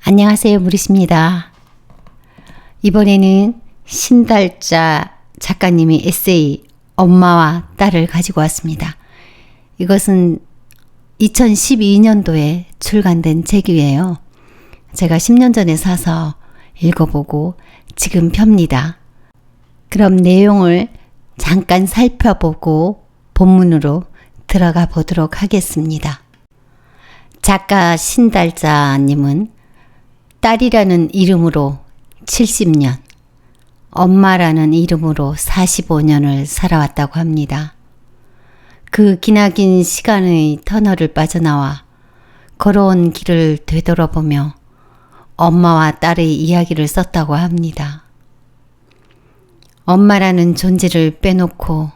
안녕하세요, 무리십니다. 이번에는 신달자 작가님의 에세이 엄마와 딸을 가지고 왔습니다. 이것은 2012년도에 출간된 책이에요. 제가 10년 전에 사서 읽어보고 지금 펴니다. 그럼 내용을 잠깐 살펴보고 본문으로 들어가 보도록 하겠습니다. 작가 신달자님은 딸이라는 이름으로 70년, 엄마라는 이름으로 45년을 살아왔다고 합니다. 그 기나긴 시간의 터널을 빠져나와 걸어온 길을 되돌아보며 엄마와 딸의 이야기를 썼다고 합니다. 엄마라는 존재를 빼놓고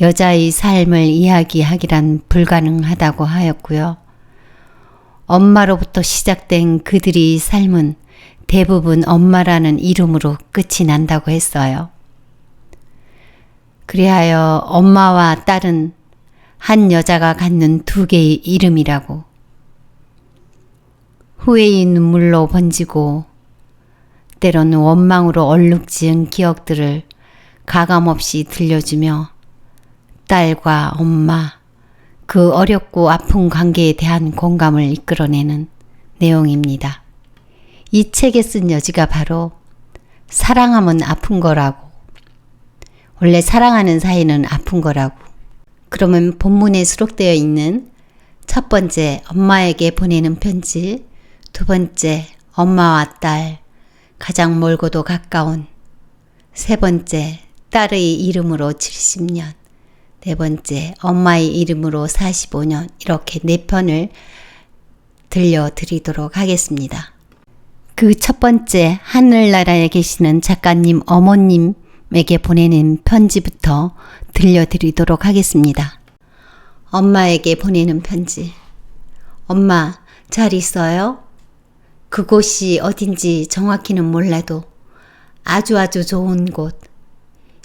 여자의 삶을 이야기하기란 불가능하다고 하였고요. 엄마로부터 시작된 그들의 삶은 대부분 엄마라는 이름으로 끝이 난다고 했어요. 그리하여 엄마와 딸은 한 여자가 갖는 두 개의 이름이라고, 후회의 눈물로 번지고 때로는 원망으로 얼룩지은 기억들을 가감없이 들려주며 딸과 엄마, 그 어렵고 아픈 관계에 대한 공감을 이끌어내는 내용입니다. 이 책에 쓴 여지가 바로 사랑하면 아픈 거라고, 원래 사랑하는 사이는 아픈 거라고. 그러면 본문에 수록되어 있는 첫 번째 엄마에게 보내는 편지, 두 번째 엄마와 딸, 가장 멀고도 가까운, 세 번째 딸의 이름으로 70년, 네 번째 엄마의 이름으로 45년, 이렇게 네 편을 들려드리도록 하겠습니다. 그 첫 번째 하늘나라에 계시는 작가님 어머님에게 보내는 편지부터 들려드리도록 하겠습니다. 엄마에게 보내는 편지. 엄마, 잘 있어요? 그곳이 어딘지 정확히는 몰라도 아주 좋은 곳,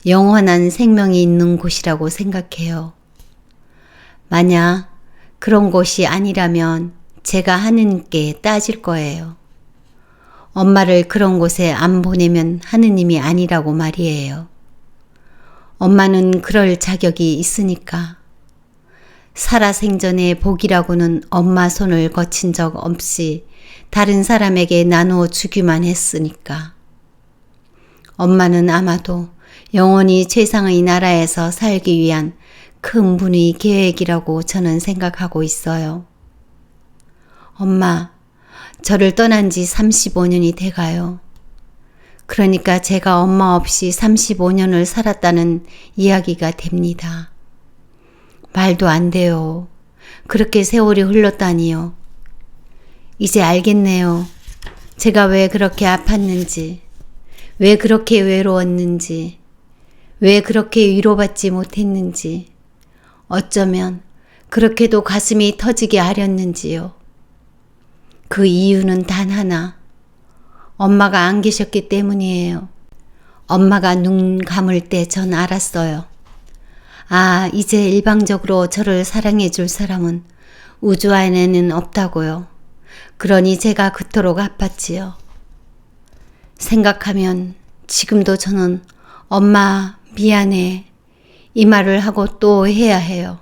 영원한 생명이 있는 곳이라고 생각해요. 만약 그런 곳이 아니라면 제가 하느님께 따질 거예요. 엄마를 그런 곳에 안 보내면 하느님이 아니라고 말이에요. 엄마는 그럴 자격이 있으니까. 살아생전에 복이라고는 엄마 손을 거친 적 없이 다른 사람에게 나누어 주기만 했으니까. 엄마는 아마도 영원히 최상의 나라에서 살기 위한 큰 분의 계획이라고 저는 생각하고 있어요. 엄마, 저를 떠난 지 35년이 돼가요. 그러니까 제가 엄마 없이 35년을 살았다는 이야기가 됩니다. 말도 안 돼요. 그렇게 세월이 흘렀다니요. 이제 알겠네요. 제가 왜 그렇게 아팠는지, 왜 그렇게 외로웠는지, 왜 그렇게 위로받지 못했는지, 어쩌면 그렇게도 가슴이 터지게 하렸는지요. 그 이유는 단 하나, 엄마가 안 계셨기 때문이에요. 엄마가 눈 감을 때 전 알았어요. 아, 이제 일방적으로 저를 사랑해 줄 사람은 우주 안에는 없다고요. 그러니 제가 그토록 아팠지요. 생각하면 지금도 저는 엄마 미안해 이 말을 하고 또 해야 해요.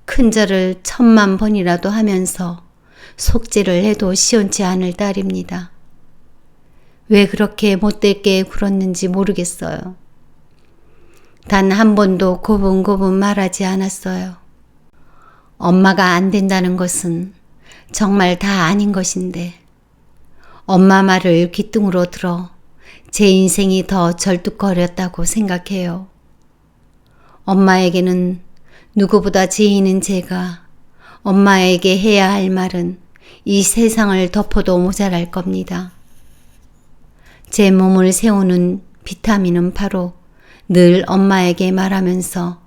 큰절을 1000만 번이라도 하면서 속죄를 해도 시원치 않을 딸입니다. 왜 그렇게 못되게 굴었는지 모르겠어요. 단 한 번도 고분고분 말하지 않았어요. 엄마가 안 된다는 것은 정말 다 아닌 것인데 엄마 말을 귀뚱으로 들어 제 인생이 더 절뚝거렸다고 생각해요. 엄마에게는 누구보다 제인인 제가 엄마에게 해야 할 말은 이 세상을 덮어도 모자랄 겁니다. 제 몸을 세우는 비타민은 바로 늘 엄마에게 말하면서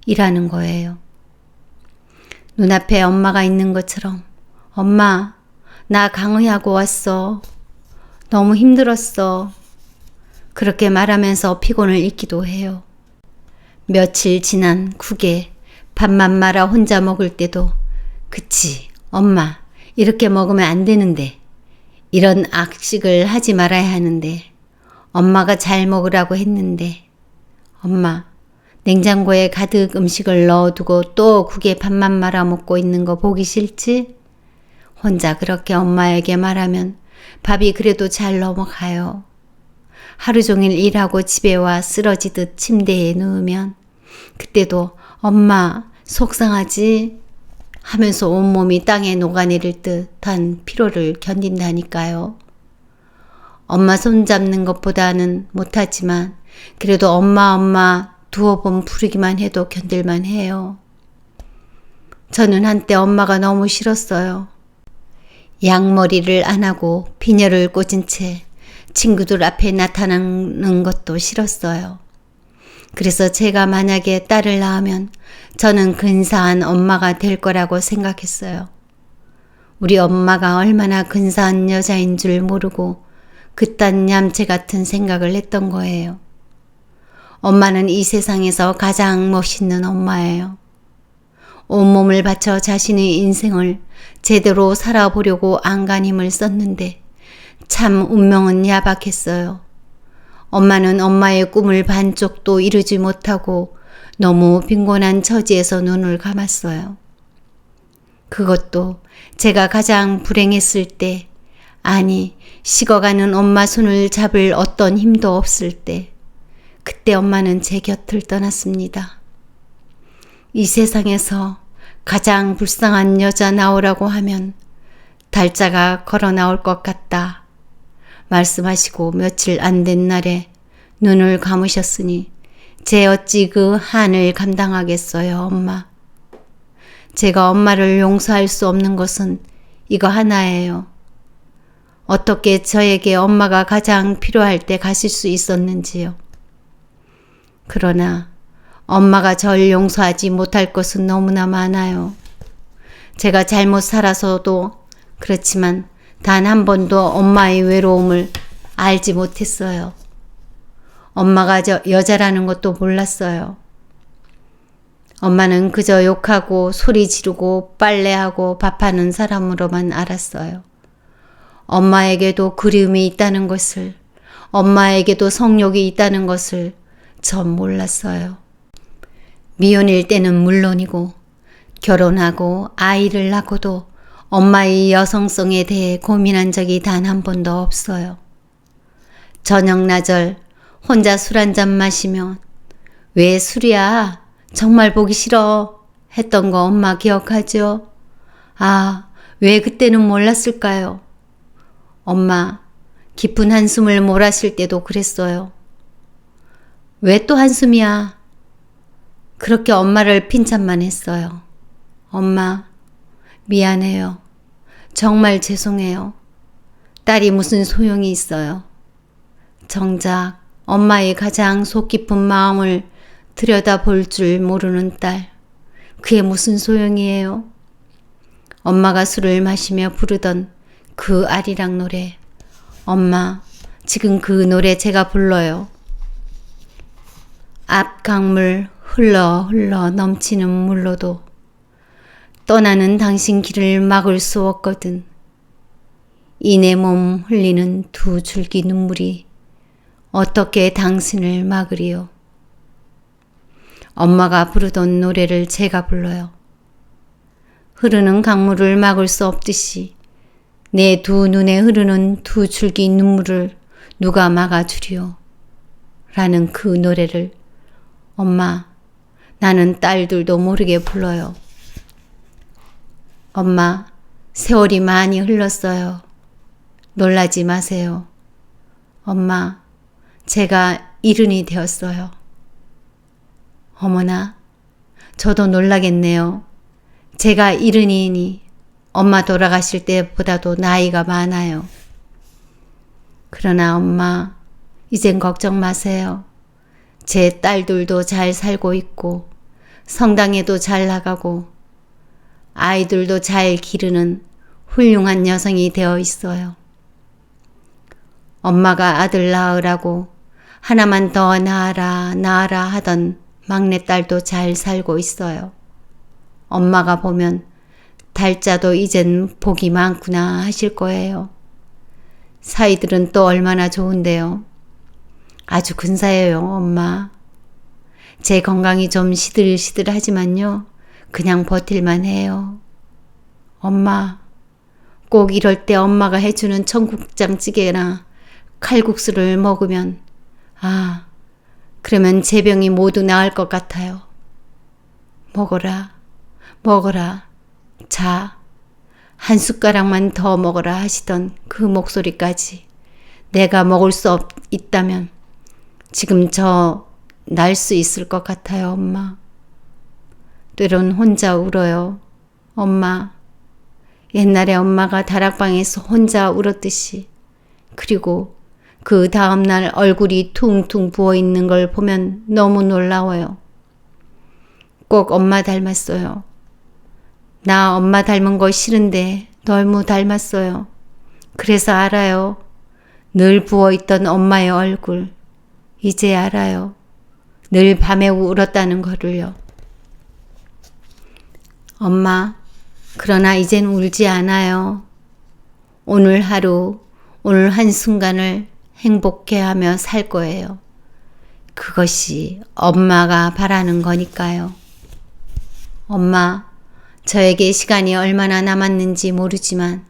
일하는 거예요. 눈앞에 엄마가 있는 것처럼 엄마, 나 강의하고 왔어. 너무 힘들었어. 그렇게 말하면서 피곤을 잊기도 해요. 며칠 지난 국에 밥만 말아 혼자 먹을 때도 그치, 엄마, 이렇게 먹으면 안 되는데 이런 악식을 하지 말아야 하는데 엄마가 잘 먹으라고 했는데 엄마 냉장고에 가득 음식을 넣어두고 또 국에 밥만 말아 먹고 있는 거 보기 싫지? 혼자 그렇게 엄마에게 말하면 밥이 그래도 잘 넘어가요. 하루 종일 일하고 집에 와 쓰러지듯 침대에 누우면 그때도 엄마 속상하지? 하면서 온몸이 땅에 녹아내릴 듯한 피로를 견딘다니까요. 엄마 손잡는 것보다는 못하지만 그래도 엄마 두어 번 부르기만 해도 견딜만 해요. 저는 한때 엄마가 너무 싫었어요. 양머리를 안 하고 비녀를 꽂은 채 친구들 앞에 나타나는 것도 싫었어요. 그래서 제가 만약에 딸을 낳으면 저는 근사한 엄마가 될 거라고 생각했어요. 우리 엄마가 얼마나 근사한 여자인 줄 모르고 그딴 얌체 같은 생각을 했던 거예요. 엄마는 이 세상에서 가장 멋있는 엄마예요. 온몸을 바쳐 자신의 인생을 제대로 살아보려고 안간힘을 썼는데 참 운명은 야박했어요. 엄마는 엄마의 꿈을 반쪽도 이루지 못하고 너무 빈곤한 처지에서 눈을 감았어요. 그것도 제가 가장 불행했을 때, 아니 식어가는 엄마 손을 잡을 어떤 힘도 없을 때, 그때 엄마는 제 곁을 떠났습니다. 이 세상에서 가장 불쌍한 여자 나오라고 하면 달자가 걸어 나올 것 같다. 말씀하시고 며칠 안 된 날에 눈을 감으셨으니 제 어찌 그 한을 감당하겠어요, 엄마. 제가 엄마를 용서할 수 없는 것은 이거 하나예요. 어떻게 저에게 엄마가 가장 필요할 때 가실 수 있었는지요. 그러나 엄마가 절 용서하지 못할 것은 너무나 많아요. 제가 잘못 살아서도 그렇지만 단 한 번도 엄마의 외로움을 알지 못했어요. 엄마가 여자라는 것도 몰랐어요. 엄마는 그저 욕하고 소리 지르고 빨래하고 밥하는 사람으로만 알았어요. 엄마에게도 그리움이 있다는 것을, 엄마에게도 성욕이 있다는 것을 전 몰랐어요. 미혼일 때는 물론이고 결혼하고 아이를 낳고도 엄마의 여성성에 대해 고민한 적이 단 한 번도 없어요. 저녁나절 혼자 술 한잔 마시면 왜 술이야? 정말 보기 싫어 했던 거 엄마 기억하죠? 아, 왜 그때는 몰랐을까요? 엄마 깊은 한숨을 몰아쉴 때도 그랬어요. 왜 또 한숨이야? 그렇게 엄마를 핀잔만 했어요. 엄마 미안해요. 정말 죄송해요. 딸이 무슨 소용이 있어요. 정작 엄마의 가장 속 깊은 마음을 들여다볼 줄 모르는 딸. 그게 무슨 소용이에요? 엄마가 술을 마시며 부르던 그 아리랑 노래. 엄마, 지금 그 노래 제가 불러요. 앞 강물 흘러 넘치는 물로도 떠나는 당신 길을 막을 수 없거든. 이 내 몸 흘리는 두 줄기 눈물이 어떻게 당신을 막으리요. 엄마가 부르던 노래를 제가 불러요. 흐르는 강물을 막을 수 없듯이 내 두 눈에 흐르는 두 줄기 눈물을 누가 막아주리요. 라는 그 노래를 엄마, 나는 딸들도 모르게 불러요. 엄마, 세월이 많이 흘렀어요. 놀라지 마세요. 엄마, 제가 이른이 되었어요. 어머나, 저도 놀라겠네요. 제가 이른이니 엄마 돌아가실 때보다도 나이가 많아요. 그러나 엄마, 이젠 걱정 마세요. 제 딸들도 잘 살고 있고 성당에도 잘 나가고 아이들도 잘 기르는 훌륭한 여성이 되어 있어요. 엄마가 아들 낳으라고 하나만 더 낳아라 하던 막내딸도 잘 살고 있어요. 엄마가 보면 달자도 이젠 복이 많구나 하실 거예요. 사이들은 또 얼마나 좋은데요. 아주 근사해요, 엄마. 제 건강이 좀 시들시들하지만요. 그냥 버틸만 해요. 엄마, 꼭 이럴 때 엄마가 해주는 청국장찌개나 칼국수를 먹으면 그러면 제 병이 모두 나을 것 같아요. 먹어라, 먹어라, 자, 한 숟가락만 더 먹어라 하시던 그 목소리까지 내가 먹을 수 있다면 지금 날 수 있을 것 같아요, 엄마. 때론 혼자 울어요, 엄마. 옛날에 엄마가 다락방에서 혼자 울었듯이. 그리고 그 다음날 얼굴이 퉁퉁 부어있는 걸 보면 너무 놀라워요. 꼭 엄마 닮았어요. 나 엄마 닮은 거 싫은데 너무 닮았어요. 그래서 알아요. 늘 부어있던 엄마의 얼굴. 이제 알아요. 늘 밤에 울었다는 거를요. 엄마, 그러나 이젠 울지 않아요. 오늘 하루, 오늘 한순간을 행복해하며 살 거예요. 그것이 엄마가 바라는 거니까요. 엄마, 저에게 시간이 얼마나 남았는지 모르지만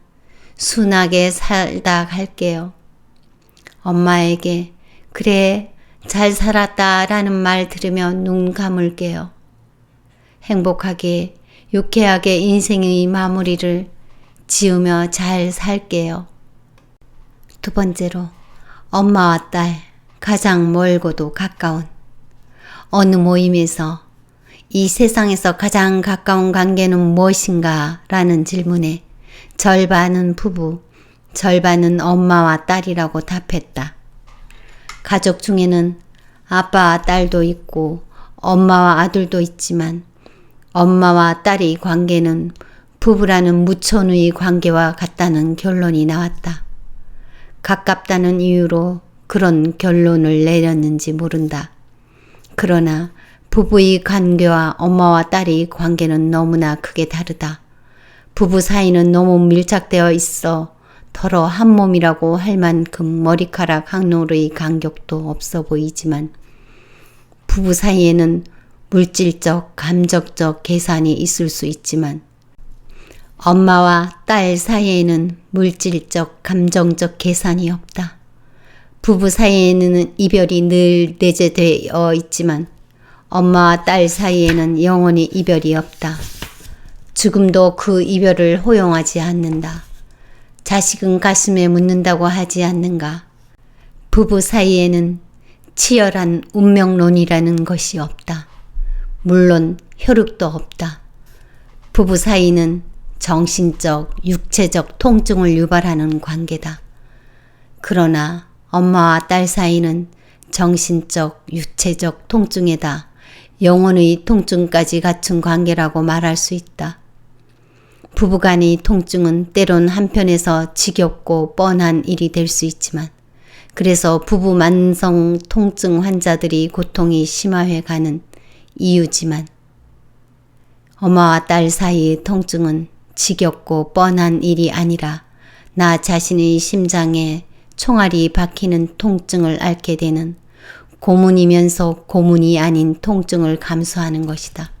순하게 살다 갈게요. 엄마에게 그래, 잘 살았다 라는 말 들으며 눈 감을게요. 행복하게, 유쾌하게 인생의 마무리를 지으며 잘 살게요. 두 번째로, 엄마와 딸, 가장 멀고도 가까운. 어느 모임에서 이 세상에서 가장 가까운 관계는 무엇인가? 라는 질문에 절반은 부부, 절반은 엄마와 딸이라고 답했다. 가족 중에는 아빠와 딸도 있고 엄마와 아들도 있지만 엄마와 딸의 관계는 부부라는 무천의 관계와 같다는 결론이 나왔다. 가깝다는 이유로 그런 결론을 내렸는지 모른다. 그러나 부부의 관계와 엄마와 딸의 관계는 너무나 크게 다르다. 부부 사이는 너무 밀착되어 있어 더러 한 몸이라고 할 만큼 머리카락 한 올의 간격도 없어 보이지만 부부 사이에는 물질적, 감정적 계산이 있을 수 있지만 엄마와 딸 사이에는 물질적, 감정적 계산이 없다. 부부 사이에는 이별이 늘 내재되어 있지만 엄마와 딸 사이에는 영원히 이별이 없다. 죽음도 그 이별을 허용하지 않는다. 자식은 가슴에 묻는다고 하지 않는가. 부부 사이에는 치열한 운명론이라는 것이 없다. 물론 혈육도 없다. 부부 사이는 정신적, 육체적 통증을 유발하는 관계다. 그러나 엄마와 딸 사이는 정신적, 육체적 통증에다 영혼의 통증까지 갖춘 관계라고 말할 수 있다. 부부간의 통증은 때론 한편에서 지겹고 뻔한 일이 될 수 있지만 그래서 부부 만성 통증 환자들이 고통이 심화해 가는 이유지만 엄마와 딸 사이의 통증은 지겹고 뻔한 일이 아니라 나 자신의 심장에 총알이 박히는 통증을 앓게 되는 고문이면서 고문이 아닌 통증을 감수하는 것이다.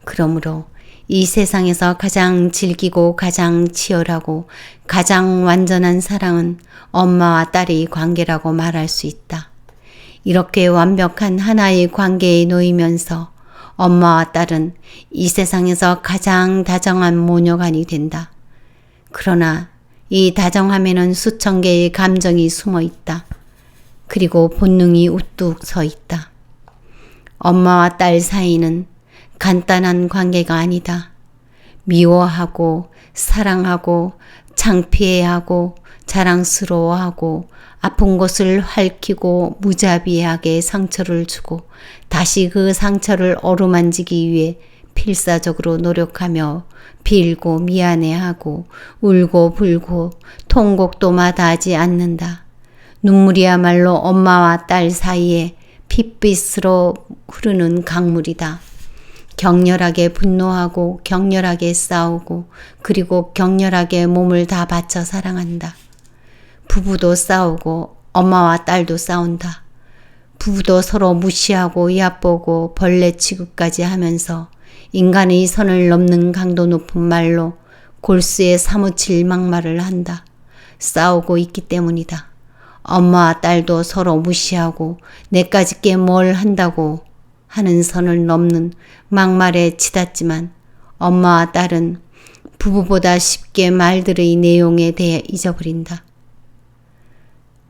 그러므로 이 세상에서 가장 질기고 가장 치열하고 가장 완전한 사랑은 엄마와 딸의 관계라고 말할 수 있다. 이렇게 완벽한 하나의 관계에 놓이면서 엄마와 딸은 이 세상에서 가장 다정한 모녀간이 된다. 그러나 이 다정함에는 수천 개의 감정이 숨어 있다. 그리고 본능이 우뚝 서 있다. 엄마와 딸 사이는 간단한 관계가 아니다. 미워하고 사랑하고 창피해하고 자랑스러워하고 아픈 곳을 핥히고 무자비하게 상처를 주고 다시 그 상처를 어루만지기 위해 필사적으로 노력하며 빌고 미안해하고 울고 불고 통곡도 마다하지 않는다. 눈물이야말로 엄마와 딸 사이에 핏빛으로 흐르는 강물이다. 격렬하게 분노하고 격렬하게 싸우고 그리고 격렬하게 몸을 다 바쳐 사랑한다. 부부도 싸우고 엄마와 딸도 싸운다. 부부도 서로 무시하고 얕보고 벌레 취급까지 하면서 인간의 선을 넘는 강도 높은 말로 골수에 사무칠 막말을 한다. 싸우고 있기 때문이다. 엄마와 딸도 서로 무시하고 내까지 게 뭘 한다고 하는 선을 넘는 막말에 치닫지만 엄마와 딸은 부부보다 쉽게 말들의 내용에 대해 잊어버린다.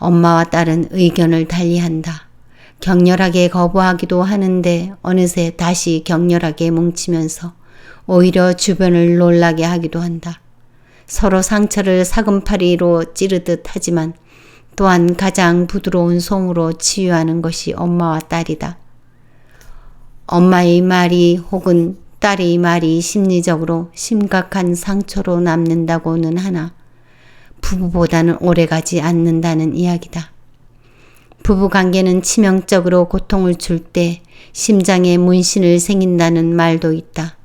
엄마와 딸은 의견을 달리한다. 격렬하게 거부하기도 하는데 어느새 다시 격렬하게 뭉치면서 오히려 주변을 놀라게 하기도 한다. 서로 상처를 사금팔이로 찌르듯 하지만 또한 가장 부드러운 송으로 치유하는 것이 엄마와 딸이다. 엄마의 말이 혹은 딸의 말이 심리적으로 심각한 상처로 남는다고는 하나 부부보다는 오래가지 않는다는 이야기다. 부부관계는 치명적으로 고통을 줄 때 심장에 문신을 새긴다는 말도 있다.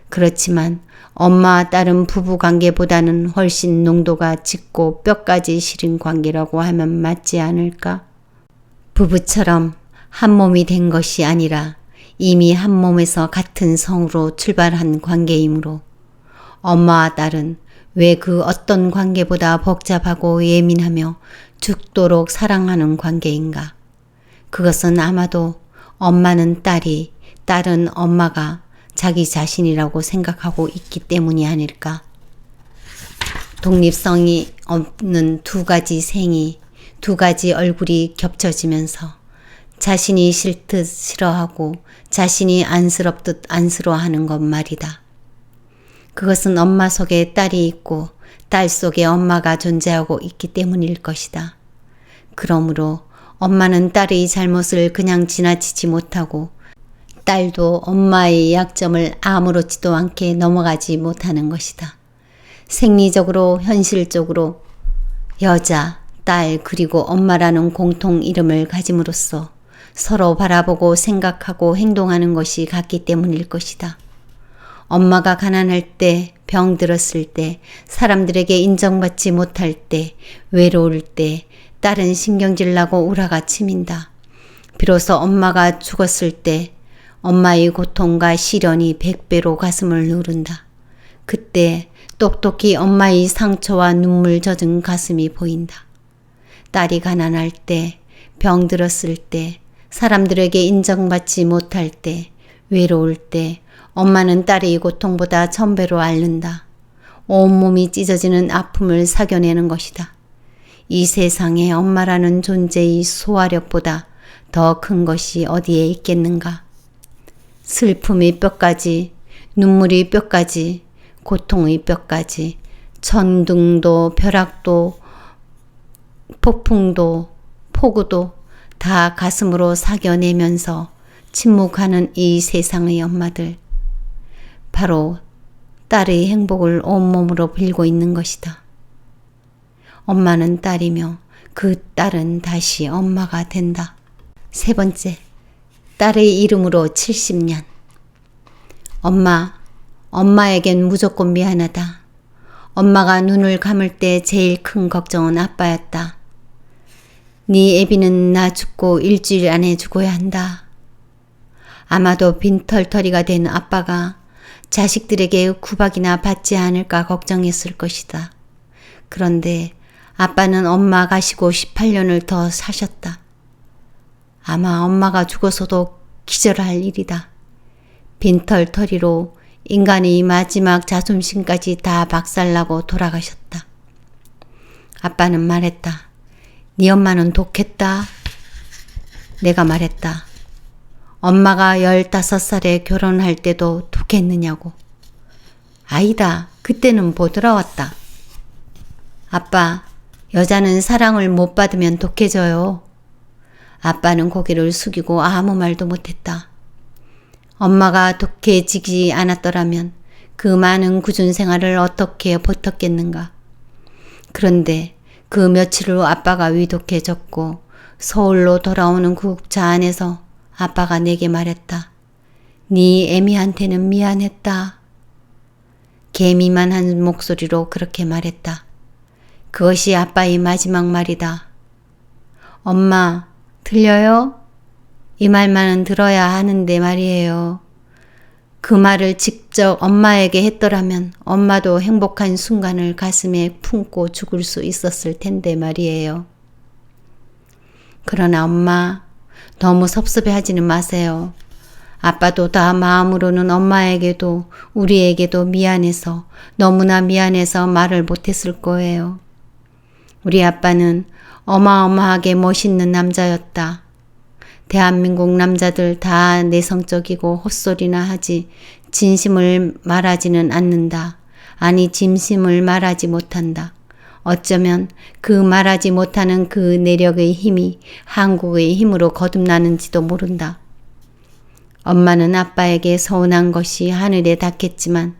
그렇지만 엄마와 딸은 부부관계보다는 훨씬 농도가 짙고 뼈까지 시린 관계라고 하면 맞지 않을까? 부부처럼 한 몸이 된 것이 아니라 이미 한 몸에서 같은 성으로 출발한 관계이므로 엄마와 딸은 왜 그 어떤 관계보다 복잡하고 예민하며 죽도록 사랑하는 관계인가? 그것은 아마도 엄마는 딸이, 딸은 엄마가 자기 자신이라고 생각하고 있기 때문이 아닐까? 독립성이 없는 두 가지 생이, 두 가지 얼굴이 겹쳐지면서 자신이 싫듯 싫어하고 자신이 안쓰럽듯 안쓰러워하는 것 말이다. 그것은 엄마 속에 딸이 있고 딸 속에 엄마가 존재하고 있기 때문일 것이다. 그러므로 엄마는 딸의 잘못을 그냥 지나치지 못하고 딸도 엄마의 약점을 아무렇지도 않게 넘어가지 못하는 것이다. 생리적으로 현실적으로 여자, 딸 그리고 엄마라는 공통 이름을 가짐으로써 서로 바라보고 생각하고 행동하는 것이 같기 때문일 것이다. 엄마가 가난할 때, 병들었을 때, 사람들에게 인정받지 못할 때, 외로울 때 딸은 신경질 나고 우라가 치민다. 비로소 엄마가 죽었을 때 엄마의 고통과 시련이 100배로 가슴을 누른다. 그때 똑똑히 엄마의 상처와 눈물 젖은 가슴이 보인다. 딸이 가난할 때, 병들었을 때, 사람들에게 인정받지 못할 때, 외로울 때 엄마는 딸의 고통보다 1000배로 앓는다. 온몸이 찢어지는 아픔을 사겨내는 것이다. 이 세상에 엄마라는 존재의 소화력보다 더 큰 것이 어디에 있겠는가? 슬픔의 뼈까지, 눈물의 뼈까지, 고통의 뼈까지, 천둥도, 벼락도, 폭풍도, 폭우도 다 가슴으로 사겨내면서 침묵하는 이 세상의 엄마들. 바로 딸의 행복을 온몸으로 빌고 있는 것이다. 엄마는 딸이며 그 딸은 다시 엄마가 된다. 세 번째, 딸의 이름으로 70년. 엄마에겐 무조건 미안하다. 엄마가 눈을 감을 때 제일 큰 걱정은 아빠였다. 네 애비는 나 죽고 일주일 안에 죽어야 한다. 아마도 빈털터리가 된 아빠가 자식들에게 구박이나 받지 않을까 걱정했을 것이다. 그런데 아빠는 엄마 가시고 18년을 더 사셨다. 아마 엄마가 죽어서도 기절할 일이다. 빈털터리로 인간의 마지막 자존심까지 다 박살나고 돌아가셨다. 아빠는 말했다. 네 엄마는 독했다. 내가 말했다. 엄마가 15살에 결혼할 때도 독했느냐고. 아니다. 그때는 보드라웠다. 아빠, 여자는 사랑을 못 받으면 독해져요. 아빠는 고개를 숙이고 아무 말도 못했다. 엄마가 독해지지 않았더라면 그 많은 꾸준 생활을 어떻게 버텼겠는가. 그런데 그 며칠 후 아빠가 위독해졌고 서울로 돌아오는 구급차 안에서 아빠가 내게 말했다. 네 애미한테는 미안했다. 개미만한 목소리로 그렇게 말했다. 그것이 아빠의 마지막 말이다. 엄마, 들려요? 이 말만은 들어야 하는데 말이에요. 그 말을 직접 엄마에게 했더라면 엄마도 행복한 순간을 가슴에 품고 죽을 수 있었을 텐데 말이에요. 그러나 엄마, 너무 섭섭해하지는 마세요. 아빠도 다 마음으로는 엄마에게도 우리에게도 미안해서, 너무나 미안해서 말을 못했을 거예요. 우리 아빠는 어마어마하게 멋있는 남자였다. 대한민국 남자들 다 내성적이고 헛소리나 하지 진심을 말하지는 않는다. 아니, 진심을 말하지 못한다. 어쩌면 그 말하지 못하는 그 내력의 힘이 한국의 힘으로 거듭나는지도 모른다. 엄마는 아빠에게 서운한 것이 하늘에 닿겠지만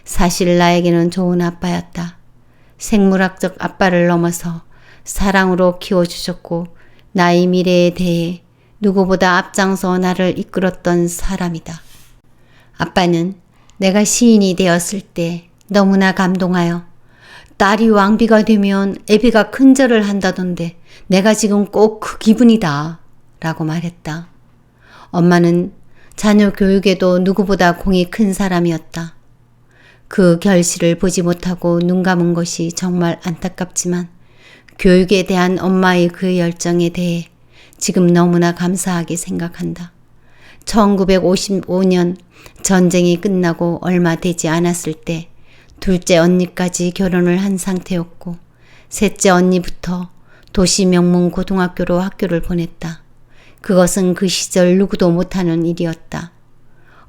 사실 나에게는 좋은 아빠였다. 생물학적 아빠를 넘어서 사랑으로 키워주셨고 나의 미래에 대해 누구보다 앞장서 나를 이끌었던 사람이다. 아빠는 내가 시인이 되었을 때 너무나 감동하여 딸이 왕비가 되면 애비가 큰절을 한다던데 내가 지금 꼭 그 기분이다 라고 말했다. 엄마는 자녀 교육에도 누구보다 공이 큰 사람이었다. 그 결실을 보지 못하고 눈 감은 것이 정말 안타깝지만 교육에 대한 엄마의 그 열정에 대해 지금 너무나 감사하게 생각한다. 1955년 전쟁이 끝나고 얼마 되지 않았을 때 둘째 언니까지 결혼을 한 상태였고 셋째 언니부터 도시 명문 고등학교로 학교를 보냈다. 그것은 그 시절 누구도 못하는 일이었다.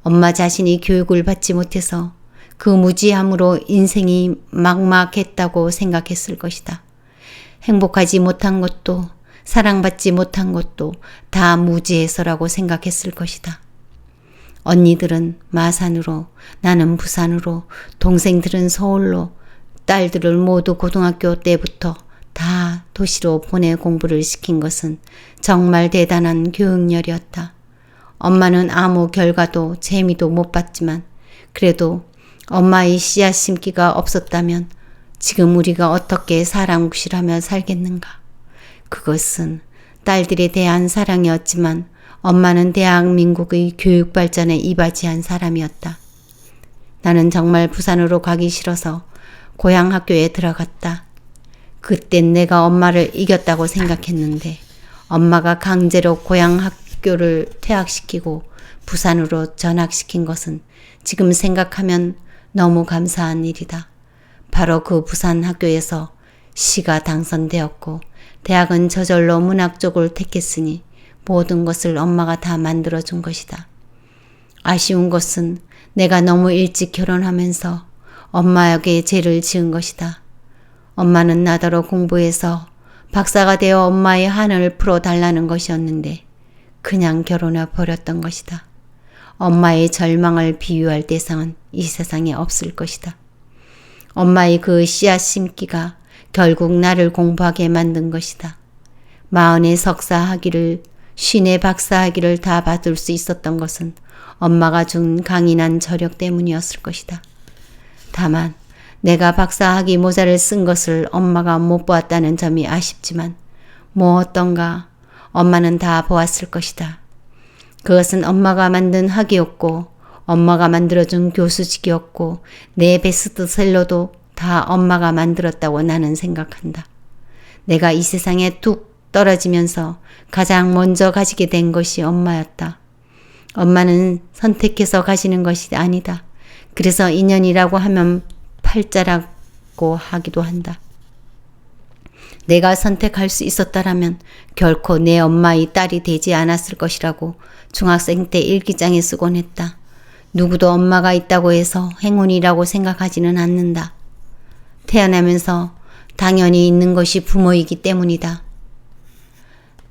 엄마 자신이 교육을 받지 못해서 그 무지함으로 인생이 막막했다고 생각했을 것이다. 행복하지 못한 것도 사랑받지 못한 것도 다 무지해서라고 생각했을 것이다. 언니들은 마산으로, 나는 부산으로, 동생들은 서울로, 딸들을 모두 고등학교 때부터 다 도시로 보내 공부를 시킨 것은 정말 대단한 교육열이었다. 엄마는 아무 결과도 재미도 못 봤지만 그래도 엄마의 씨앗 심기가 없었다면 지금 우리가 어떻게 사랑국실하며 살겠는가. 그것은 딸들에 대한 사랑이었지만 엄마는 대한민국의 교육 발전에 이바지한 사람이었다. 나는 정말 부산으로 가기 싫어서 고향 학교에 들어갔다. 그땐 내가 엄마를 이겼다고 생각했는데 엄마가 강제로 고향 학교를 퇴학시키고 부산으로 전학시킨 것은 지금 생각하면 너무 감사한 일이다. 바로 그 부산 학교에서 시가 당선되었고 대학은 저절로 문학 쪽을 택했으니 모든 것을 엄마가 다 만들어준 것이다. 아쉬운 것은 내가 너무 일찍 결혼하면서 엄마에게 죄를 지은 것이다. 엄마는 나더러 공부해서 박사가 되어 엄마의 한을 풀어달라는 것이었는데 그냥 결혼해 버렸던 것이다. 엄마의 절망을 비유할 대상은 이 세상에 없을 것이다. 엄마의 그 씨앗 심기가 결국 나를 공부하게 만든 것이다. 40에 석사학위를 50에 박사학위를 다 받을 수 있었던 것은 엄마가 준 강인한 저력 때문이었을 것이다. 다만 내가 박사학위 모자를 쓴 것을 엄마가 못 보았다는 점이 아쉽지만 뭐 어떤가 엄마는 다 보았을 것이다. 그것은 엄마가 만든 학위였고 엄마가 만들어준 교수직이었고 내 베스트셀러도 다 엄마가 만들었다고 나는 생각한다. 내가 이 세상에 뚝 떨어지면서 가장 먼저 가지게 된 것이 엄마였다. 엄마는 선택해서 가시는 것이 아니다. 그래서 인연이라고 하면 팔자라고 하기도 한다. 내가 선택할 수 있었다라면 결코 내 엄마의 딸이 되지 않았을 것이라고 중학생 때 일기장에 쓰곤 했다. 누구도 엄마가 있다고 해서 행운이라고 생각하지는 않는다. 태어나면서 당연히 있는 것이 부모이기 때문이다.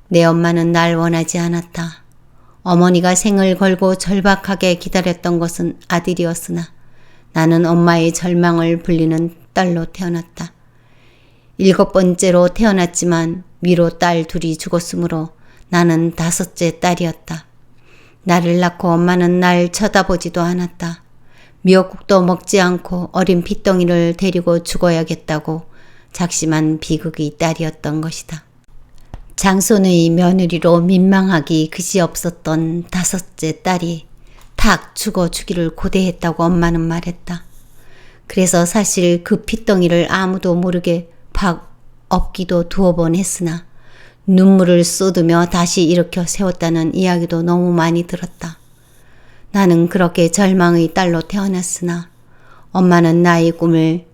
내 엄마는 날 원하지 않았다. 어머니가 생을 걸고 절박하게 기다렸던 것은 아들이었으나 나는 엄마의 절망을 불리는 딸로 태어났다. 7번째로 태어났지만 위로 딸 둘이 죽었으므로 나는 5째 딸이었다. 나를 낳고 엄마는 날 쳐다보지도 않았다. 미역국도 먹지 않고 어린 핏덩이를 데리고 죽어야겠다고 작심한 비극의 딸이었던 것이다. 장손의 며느리로 민망하기 그지없었던 다섯째 딸이 탁 죽어 주기를 고대했다고 엄마는 말했다. 그래서 사실 그 핏덩이를 아무도 모르게 박 엎기도 두어 번 했으나 눈물을 쏟으며 다시 일으켜 세웠다는 이야기도 너무 많이 들었다. 나는 그렇게 절망의 딸로 태어났으나 엄마는 나의 꿈을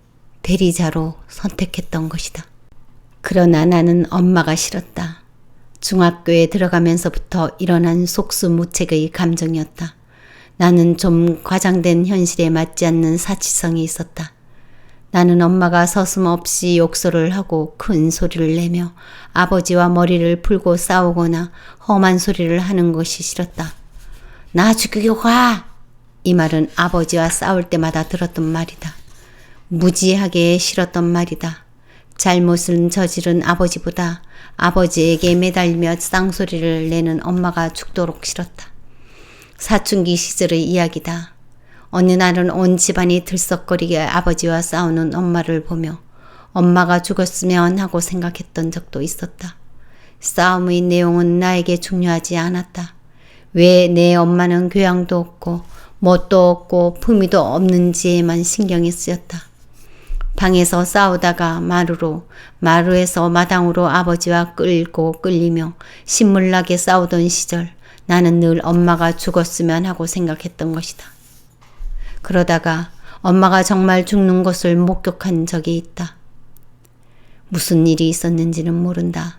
대리자로 선택했던 것이다. 그러나 나는 엄마가 싫었다. 중학교에 들어가면서부터 일어난 속수무책의 감정이었다. 나는 좀 과장된 현실에 맞지 않는 사치성이 있었다. 나는 엄마가 서슴없이 욕설을 하고 큰 소리를 내며 아버지와 머리를 풀고 싸우거나 험한 소리를 하는 것이 싫었다. 나 죽이고 가! 이 말은 아버지와 싸울 때마다 들었던 말이다. 무지하게 싫었던 말이다. 잘못을 저지른 아버지보다 아버지에게 매달리며 쌍소리를 내는 엄마가 죽도록 싫었다. 사춘기 시절의 이야기다. 어느 날은 온 집안이 들썩거리게 아버지와 싸우는 엄마를 보며 엄마가 죽었으면 하고 생각했던 적도 있었다. 싸움의 내용은 나에게 중요하지 않았다. 왜 내 엄마는 교양도 없고 뭣도 없고 품위도 없는지에만 신경이 쓰였다. 방에서 싸우다가 마루에서 마당으로 아버지와 끌고 끌리며 신물나게 싸우던 시절 나는 늘 엄마가 죽었으면 하고 생각했던 것이다. 그러다가 엄마가 정말 죽는 것을 목격한 적이 있다. 무슨 일이 있었는지는 모른다.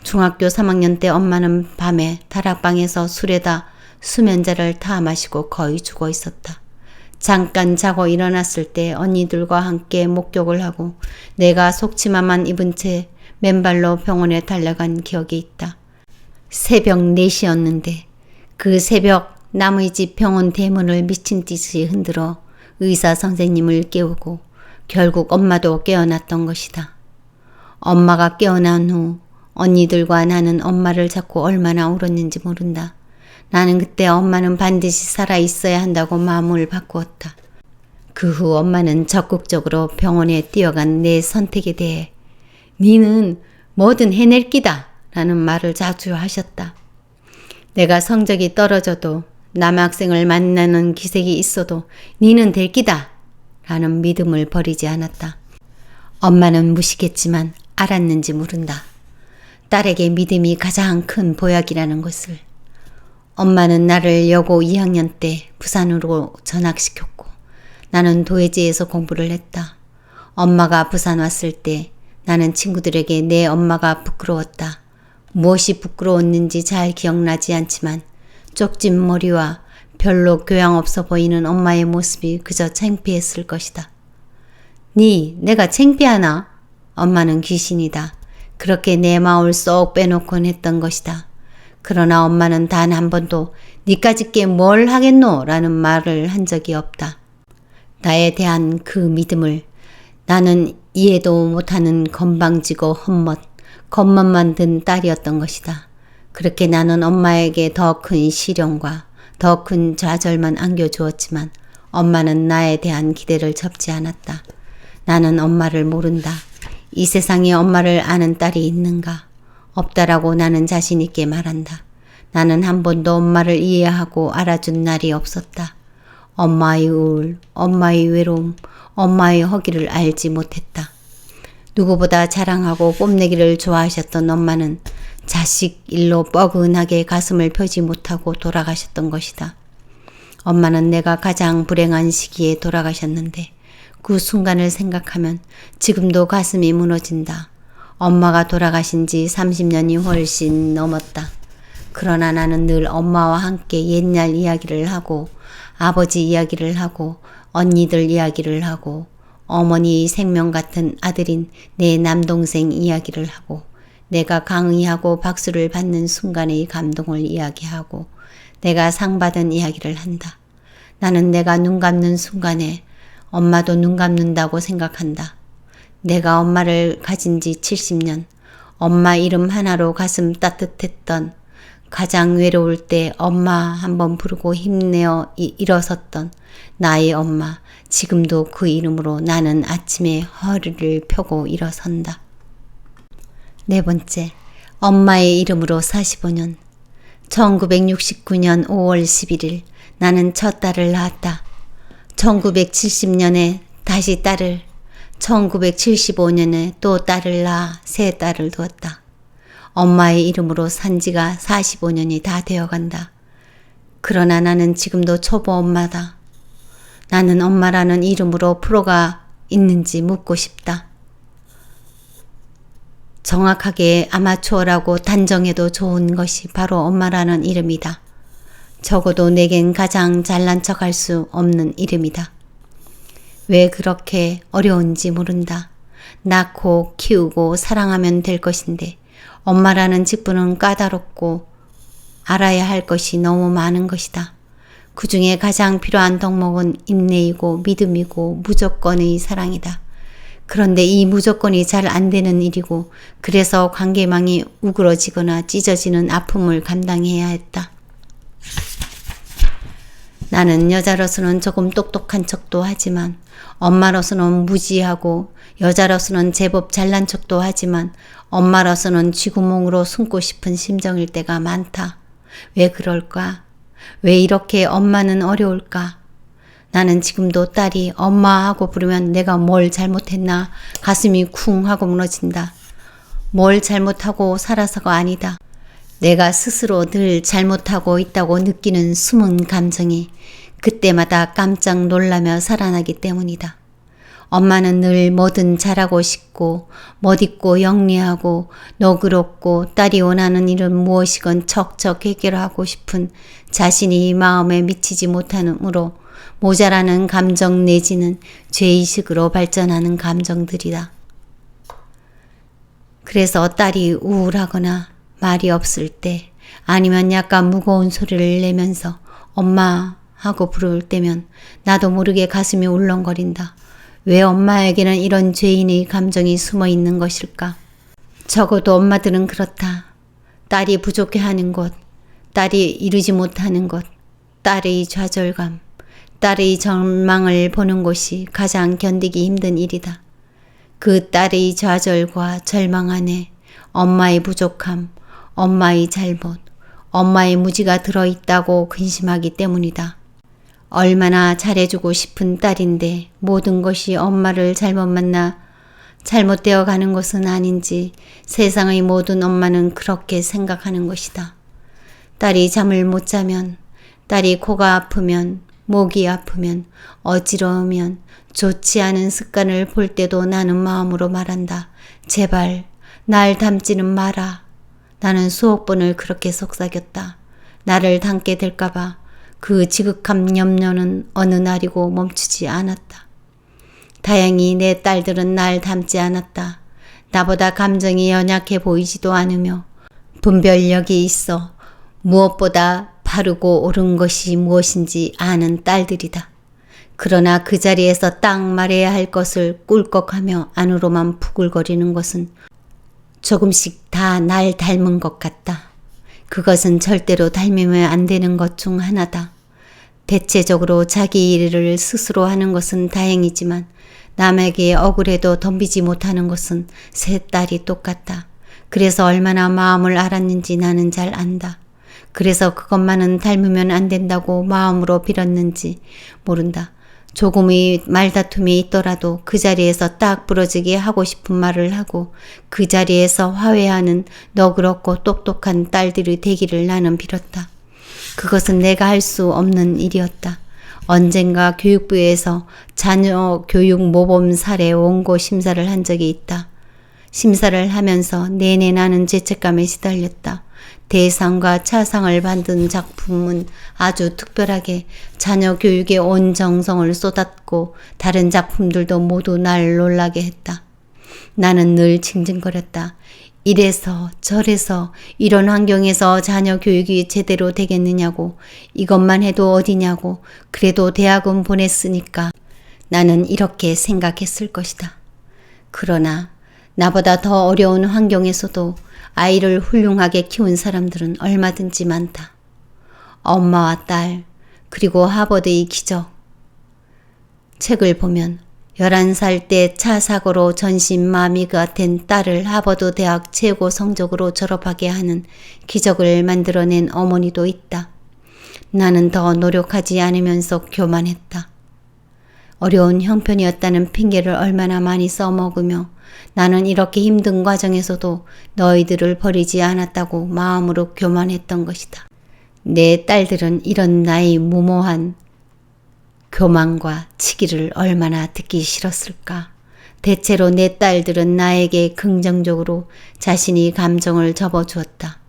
중학교 3학년 때 엄마는 밤에 다락방에서 술에다 수면제를 타 마시고 거의 죽어 있었다. 잠깐 자고 일어났을 때 언니들과 함께 목욕을 하고 내가 속치마만 입은 채 맨발로 병원에 달려간 기억이 있다. 새벽 4시였는데 그 새벽 남의 집 병원 대문을 미친 듯이 흔들어 의사 선생님을 깨우고 결국 엄마도 깨어났던 것이다. 엄마가 깨어난 후 언니들과 나는 엄마를 잡고 얼마나 울었는지 모른다. 나는 그때 엄마는 반드시 살아있어야 한다고 마음을 바꾸었다. 그 후 엄마는 적극적으로 병원에 뛰어간 내 선택에 대해 니는 뭐든 해낼 끼다 라는 말을 자주 하셨다. 내가 성적이 떨어져도 남학생을 만나는 기색이 있어도 니는 될 끼다 라는 믿음을 버리지 않았다. 엄마는 무식했지만 알았는지 모른다. 딸에게 믿음이 가장 큰 보약이라는 것을. 엄마는 나를 여고 2학년 때 부산으로 전학시켰고 나는 도예지에서 공부를 했다. 엄마가 부산 왔을 때 나는 친구들에게 내 엄마가 부끄러웠다. 무엇이 부끄러웠는지 잘 기억나지 않지만 쪽진 머리와 별로 교양 없어 보이는 엄마의 모습이 그저 창피했을 것이다. 내가 창피하나? 엄마는 귀신이다. 그렇게 내 마음을 쏙 빼놓곤 했던 것이다. 그러나 엄마는 단 한 번도 니까짓게 뭘 하겠노? 라는 말을 한 적이 없다. 나에 대한 그 믿음을 나는 이해도 못하는 건방지고 겉멋만 든 딸이었던 것이다. 그렇게 나는 엄마에게 더 큰 시련과 더 큰 좌절만 안겨주었지만 엄마는 나에 대한 기대를 접지 않았다. 나는 엄마를 모른다. 이 세상에 엄마를 아는 딸이 있는가? 없다라고 나는 자신 있게 말한다. 나는 한 번도 엄마를 이해하고 알아준 날이 없었다. 엄마의 우울, 엄마의 외로움, 엄마의 허기를 알지 못했다. 누구보다 자랑하고 뽐내기를 좋아하셨던 엄마는 자식 일로 뻐근하게 가슴을 펴지 못하고 돌아가셨던 것이다. 엄마는 내가 가장 불행한 시기에 돌아가셨는데 그 순간을 생각하면 지금도 가슴이 무너진다. 엄마가 돌아가신 지 30년이 훨씬 넘었다. 그러나 나는 늘 엄마와 함께 옛날 이야기를 하고 아버지 이야기를 하고 언니들 이야기를 하고 어머니의 생명 같은 아들인 내 남동생 이야기를 하고 내가 강의하고 박수를 받는 순간의 감동을 이야기하고 내가 상 받은 이야기를 한다. 나는 내가 눈 감는 순간에 엄마도 눈 감는다고 생각한다. 내가 엄마를 가진 지 70년, 엄마 이름 하나로 가슴 따뜻했던, 가장 외로울 때 엄마 한번 부르고 힘내어 일어섰던 나의 엄마, 지금도 그 이름으로 나는 아침에 허리를 펴고 일어선다. 네 번째, 엄마의 이름으로 45년. 1969년 5월 11일 나는 첫 딸을 낳았다. 1970년에 다시 딸을, 1975년에 또 딸을 낳아 새 딸을 두었다. 엄마의 이름으로 산 지가 45년이 다 되어간다. 그러나 나는 지금도 초보 엄마다. 나는 엄마라는 이름으로 프로가 있는지 묻고 싶다. 정확하게 아마추어라고 단정해도 좋은 것이 바로 엄마라는 이름이다. 적어도 내겐 가장 잘난 척할 수 없는 이름이다. 왜 그렇게 어려운지 모른다. 낳고 키우고 사랑하면 될 것인데 엄마라는 직분은 까다롭고 알아야 할 것이 너무 많은 것이다. 그 중에 가장 필요한 덕목은 인내이고 믿음이고 무조건의 사랑이다. 그런데 이 무조건이 잘 안 되는 일이고 그래서 관계망이 우그러지거나 찢어지는 아픔을 감당해야 했다. 나는 여자로서는 조금 똑똑한 척도 하지만 엄마로서는 무지하고 여자로서는 제법 잘난 척도 하지만 엄마로서는 쥐구멍으로 숨고 싶은 심정일 때가 많다. 왜 그럴까? 왜 이렇게 엄마는 어려울까? 나는 지금도 딸이 엄마하고 부르면 내가 뭘 잘못했나 가슴이 쿵 하고 무너진다. 뭘 잘못하고 살아서가 아니다. 내가 스스로 늘 잘못하고 있다고 느끼는 숨은 감정이 그때마다 깜짝 놀라며 살아나기 때문이다. 엄마는 늘 뭐든 잘하고 싶고 멋있고 영리하고 너그럽고 딸이 원하는 일은 무엇이건 척척 해결하고 싶은 자신이 마음에 미치지 못하므로 모자라는 감정 내지는 죄의식으로 발전하는 감정들이다. 그래서 딸이 우울하거나 말이 없을 때 아니면 약간 무거운 소리를 내면서 엄마 하고 부를 때면 나도 모르게 가슴이 울렁거린다. 왜 엄마에게는 이런 죄인의 감정이 숨어 있는 것일까? 적어도 엄마들은 그렇다. 딸이 부족해하는 것, 딸이 이루지 못하는 것, 딸의 좌절감, 딸의 절망을 보는 것이 가장 견디기 힘든 일이다. 그 딸의 좌절과 절망 안에 엄마의 부족함, 엄마의 잘못, 엄마의 무지가 들어있다고 근심하기 때문이다. 얼마나 잘해주고 싶은 딸인데 모든 것이 엄마를 잘못 만나 잘못되어 가는 것은 아닌지 세상의 모든 엄마는 그렇게 생각하는 것이다. 딸이 잠을 못 자면, 딸이 코가 아프면, 목이 아프면, 어지러우면, 좋지 않은 습관을 볼 때도 나는 마음으로 말한다. 제발 날 닮지는 마라. 나는 수억 번을 그렇게 속삭였다. 나를 닮게 될까봐 그 지극한 염려는 어느 날이고 멈추지 않았다. 다행히 내 딸들은 날 닮지 않았다. 나보다 감정이 연약해 보이지도 않으며 분별력이 있어 무엇보다 바르고 옳은 것이 무엇인지 아는 딸들이다. 그러나 그 자리에서 딱 말해야 할 것을 꿀꺽하며 안으로만 부글거리는 것은 조금씩 다 날 닮은 것 같다. 그것은 절대로 닮으면 안 되는 것 중 하나다. 대체적으로 자기 일을 스스로 하는 것은 다행이지만 남에게 억울해도 덤비지 못하는 것은 세 딸이 똑같다. 그래서 얼마나 마음을 알았는지 나는 잘 안다. 그래서 그것만은 닮으면 안 된다고 마음으로 빌었는지 모른다. 조금의 말다툼이 있더라도 그 자리에서 딱 부러지게 하고 싶은 말을 하고 그 자리에서 화해하는 너그럽고 똑똑한 딸들이 되기를 나는 빌었다. 그것은 내가 할 수 없는 일이었다. 언젠가 교육부에서 자녀 교육 모범 사례 원고 심사를 한 적이 있다. 심사를 하면서 내내 나는 죄책감에 시달렸다. 대상과 차상을 받은 작품은 아주 특별하게 자녀 교육에 온 정성을 쏟았고 다른 작품들도 모두 날 놀라게 했다. 나는 늘 징징거렸다. 이래서 저래서 이런 환경에서 자녀 교육이 제대로 되겠느냐고, 이것만 해도 어디냐고, 그래도 대학은 보냈으니까 나는 이렇게 생각했을 것이다. 그러나 나보다 더 어려운 환경에서도 아이를 훌륭하게 키운 사람들은 얼마든지 많다. 엄마와 딸, 그리고 하버드의 기적. 책을 보면 11살 때 차 사고로 전신마비가 된 딸을 하버드 대학 최고 성적으로 졸업하게 하는 기적을 만들어낸 어머니도 있다. 나는 더 노력하지 않으면서 교만했다. 어려운 형편이었다는 핑계를 얼마나 많이 써먹으며 나는 이렇게 힘든 과정에서도 너희들을 버리지 않았다고 마음으로 교만했던 것이다. 내 딸들은 이런 나의 무모한 교만과 치기를 얼마나 듣기 싫었을까. 대체로 내 딸들은 나에게 긍정적으로 자신이 감정을 접어주었다.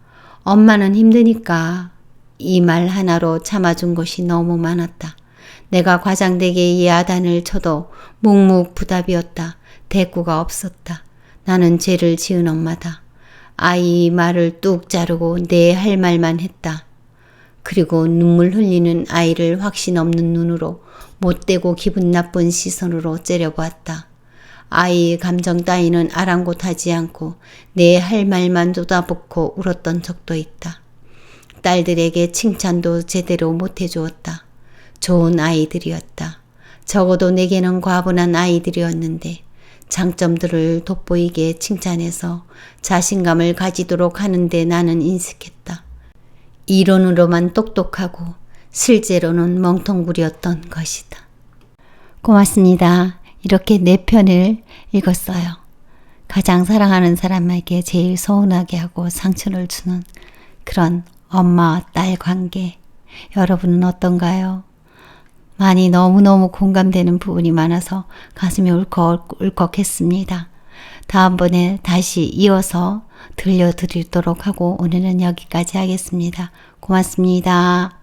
엄마는 힘드니까 이 말 하나로 참아준 것이 너무 많았다. 내가 과장되게 야단을 쳐도 묵묵부답이었다. 대꾸가 없었다. 나는 죄를 지은 엄마다. 아이 말을 뚝 자르고 내 할 말만 했다. 그리고 눈물 흘리는 아이를 확신 없는 눈으로 못되고 기분 나쁜 시선으로 째려보았다. 아이의 감정 따위는 아랑곳하지 않고 내 할 말만 쏟아붓고 울었던 적도 있다. 딸들에게 칭찬도 제대로 못해주었다. 좋은 아이들이었다. 적어도 내게는 과분한 아이들이었는데 장점들을 돋보이게 칭찬해서 자신감을 가지도록 하는데 나는 인색했다. 이론으로만 똑똑하고 실제로는 멍텅구리였던 것이다. 고맙습니다. 이렇게 4편을 읽었어요. 가장 사랑하는 사람에게 제일 서운하게 하고 상처를 주는 그런 엄마와 딸 관계. 여러분은 어떤가요? 많이 너무너무 공감되는 부분이 많아서 가슴이 울컥했습니다. 다음번에 다시 이어서 들려드리도록 하고 오늘은 여기까지 하겠습니다. 고맙습니다.